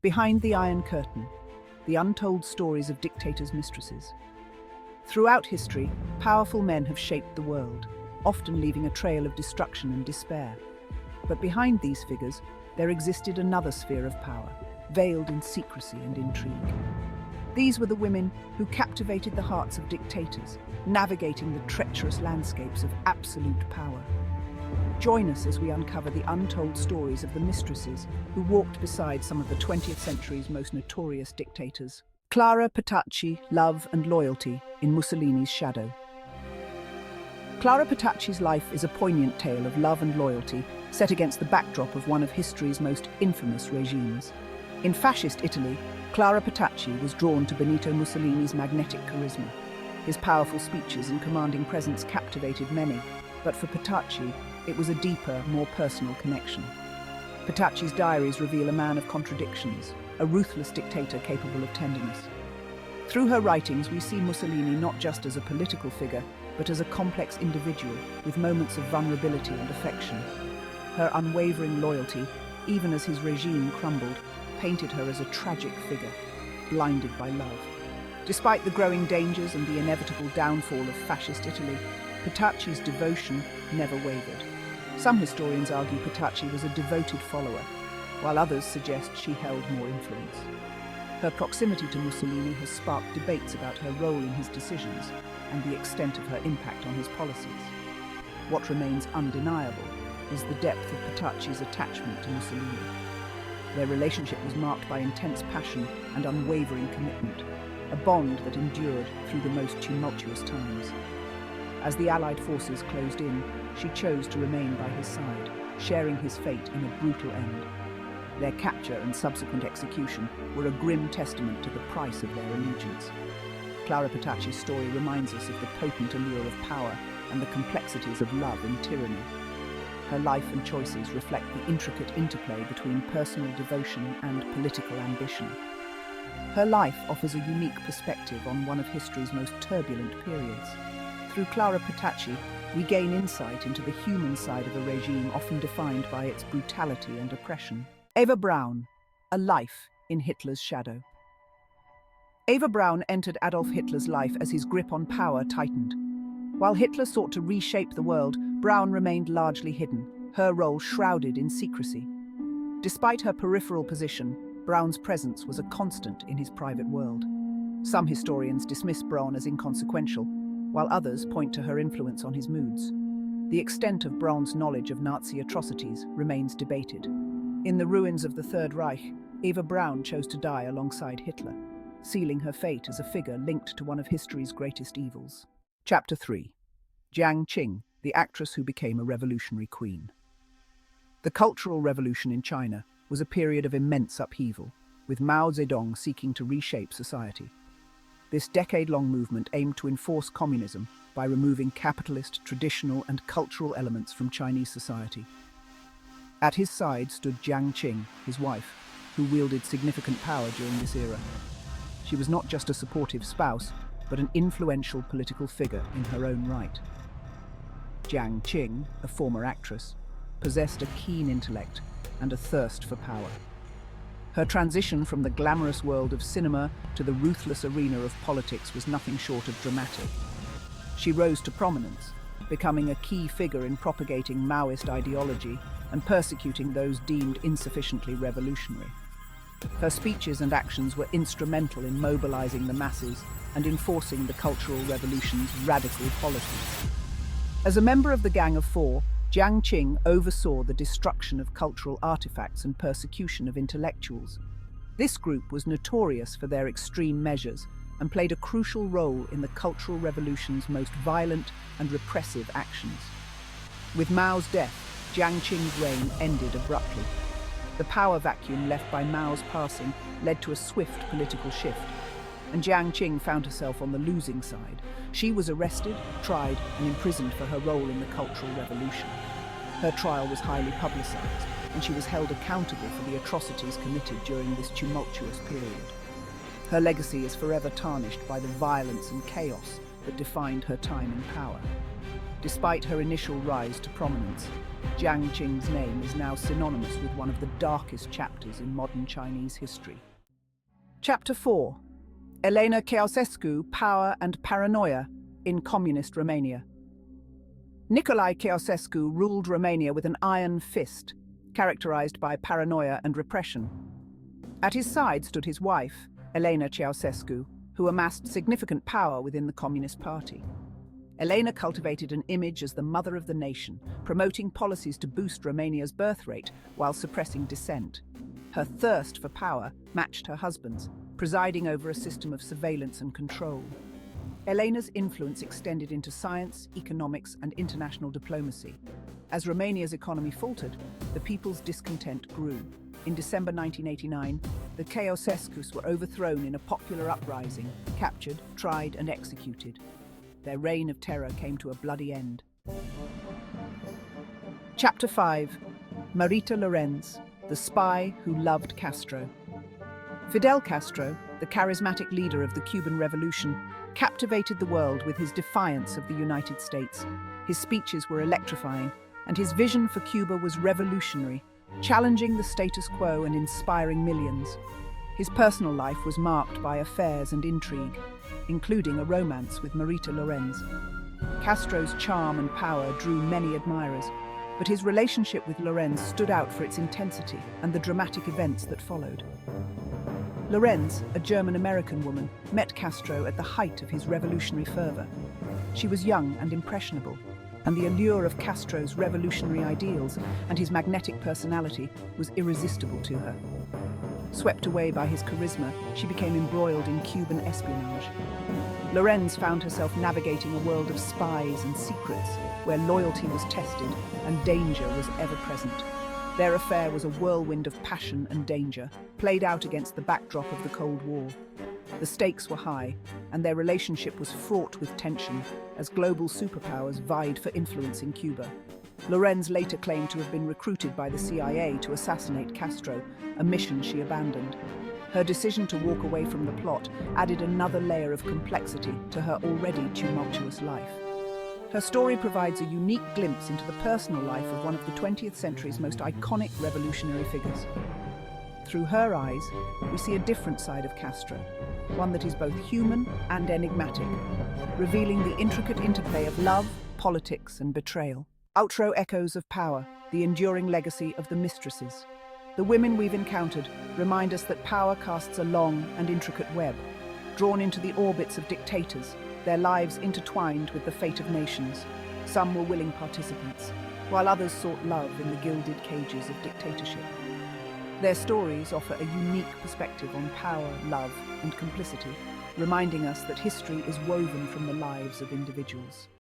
Behind the Iron Curtain, the untold stories of dictators' mistresses. Throughout history, powerful men have shaped the world, often leaving a trail of destruction and despair. But behind these figures, there existed another sphere of power, veiled in secrecy and intrigue. These were the women who captivated the hearts of dictators, navigating the treacherous landscapes of absolute power. Join us as we uncover the untold stories of the mistresses who walked beside some of the 20th century's most notorious dictators. Clara Petacci, Love and Loyalty in Mussolini's Shadow. Clara Petacci's life is a poignant tale of love and loyalty set against the backdrop of one of history's most infamous regimes. In fascist Italy, Clara Petacci was drawn to Benito Mussolini's magnetic charisma. His powerful speeches and commanding presence captivated many, but for Petacci, it was a deeper, more personal connection. Petacci's diaries reveal a man of contradictions, a ruthless dictator capable of tenderness. Through her writings, we see Mussolini not just as a political figure, but as a complex individual with moments of vulnerability and affection. Her unwavering loyalty, even as his regime crumbled, painted her as a tragic figure, blinded by love. Despite the growing dangers and the inevitable downfall of fascist Italy, Petacci's devotion never wavered. Some historians argue Petacci was a devoted follower, while others suggest she held more influence. Her proximity to Mussolini has sparked debates about her role in his decisions and the extent of her impact on his policies. What remains undeniable is the depth of Petacci's attachment to Mussolini. Their relationship was marked by intense passion and unwavering commitment, a bond that endured through the most tumultuous times. As the Allied forces closed in, she chose to remain by his side, sharing his fate in a brutal end. Their capture and subsequent execution were a grim testament to the price of their allegiance. Clara Petacci's story reminds us of the potent allure of power and the complexities of love and tyranny. Her life and choices reflect the intricate interplay between personal devotion and political ambition. Her life offers a unique perspective on one of history's most turbulent periods. Through Clara Petacci, we gain insight into the human side of a regime often defined by its brutality and oppression. Eva Braun, A Life in Hitler's Shadow. Eva Braun entered Adolf Hitler's life as his grip on power tightened. While Hitler sought to reshape the world, Braun remained largely hidden, her role shrouded in secrecy. Despite her peripheral position, Braun's presence was a constant in his private world. Some historians dismiss Braun as inconsequential, while others point to her influence on his moods. The extent of Braun's knowledge of Nazi atrocities remains debated. In the ruins of the Third Reich, Eva Braun chose to die alongside Hitler, sealing her fate as a figure linked to one of history's greatest evils. Chapter 3. Jiang Qing, the actress who became a revolutionary queen. The Cultural Revolution in China was a period of immense upheaval, with Mao Zedong seeking to reshape society. This decade-long movement aimed to enforce communism by removing capitalist, traditional, and cultural elements from Chinese society. At his side stood Jiang Qing, his wife, who wielded significant power during this era. She was not just a supportive spouse, but an influential political figure in her own right. Jiang Qing, a former actress, possessed a keen intellect and a thirst for power. Her transition from the glamorous world of cinema to the ruthless arena of politics was nothing short of dramatic. She rose to prominence, becoming a key figure in propagating Maoist ideology and persecuting those deemed insufficiently revolutionary. Her speeches and actions were instrumental in mobilizing the masses and enforcing the Cultural Revolution's radical policies. As a member of the Gang of Four, Jiang Qing oversaw the destruction of cultural artifacts and persecution of intellectuals. This group was notorious for their extreme measures and played a crucial role in the Cultural Revolution's most violent and repressive actions. With Mao's death, Jiang Qing's reign ended abruptly. The power vacuum left by Mao's passing led to a swift political shift, and Jiang Qing found herself on the losing side. She was arrested, tried, and imprisoned for her role in the Cultural Revolution. Her trial was highly publicized, and she was held accountable for the atrocities committed during this tumultuous period. Her legacy is forever tarnished by the violence and chaos that defined her time in power. Despite her initial rise to prominence, Jiang Qing's name is now synonymous with one of the darkest chapters in modern Chinese history. Chapter 4. Elena Ceausescu, Power and Paranoia in Communist Romania. Nicolae Ceausescu ruled Romania with an iron fist, characterized by paranoia and repression. At his side stood his wife, Elena Ceausescu, who amassed significant power within the Communist Party. Elena cultivated an image as the mother of the nation, promoting policies to boost Romania's birth rate while suppressing dissent. Her thirst for power matched her husband's, presiding over a system of surveillance and control. Elena's influence extended into science, economics, and international diplomacy. As Romania's economy faltered, the people's discontent grew. In December 1989, the Ceausescus were overthrown in a popular uprising, captured, tried, and executed. Their reign of terror came to a bloody end. Chapter 5. Marita Lorenz, the spy who loved Castro. Fidel Castro, the charismatic leader of the Cuban Revolution, captivated the world with his defiance of the United States. His speeches were electrifying, and his vision for Cuba was revolutionary, challenging the status quo and inspiring millions. His personal life was marked by affairs and intrigue, including a romance with Marita Lorenz. Castro's charm and power drew many admirers, but his relationship with Lorenz stood out for its intensity and the dramatic events that followed. Lorenz, a German-American woman, met Castro at the height of his revolutionary fervor. She was young and impressionable, and the allure of Castro's revolutionary ideals and his magnetic personality was irresistible to her. Swept away by his charisma, she became embroiled in Cuban espionage. Lorenz found herself navigating a world of spies and secrets, where loyalty was tested and danger was ever present. Their affair was a whirlwind of passion and danger, played out against the backdrop of the Cold War. The stakes were high, and their relationship was fraught with tension as global superpowers vied for influence in Cuba. Lorenz later claimed to have been recruited by the CIA to assassinate Castro, a mission she abandoned. Her decision to walk away from the plot added another layer of complexity to her already tumultuous life. Her story provides a unique glimpse into the personal life of one of the 20th century's most iconic revolutionary figures. Through her eyes, we see a different side of Castro, one that is both human and enigmatic, revealing the intricate interplay of love, politics, and betrayal. Outro echoes of power, the enduring legacy of the Mistresses. The women we've encountered remind us that power casts a long and intricate web, drawn into the orbits of dictators, their lives intertwined with the fate of nations. Some were willing participants, while others sought love in the gilded cages of dictatorship. Their stories offer a unique perspective on power, love, and complicity, reminding us that history is woven from the lives of individuals.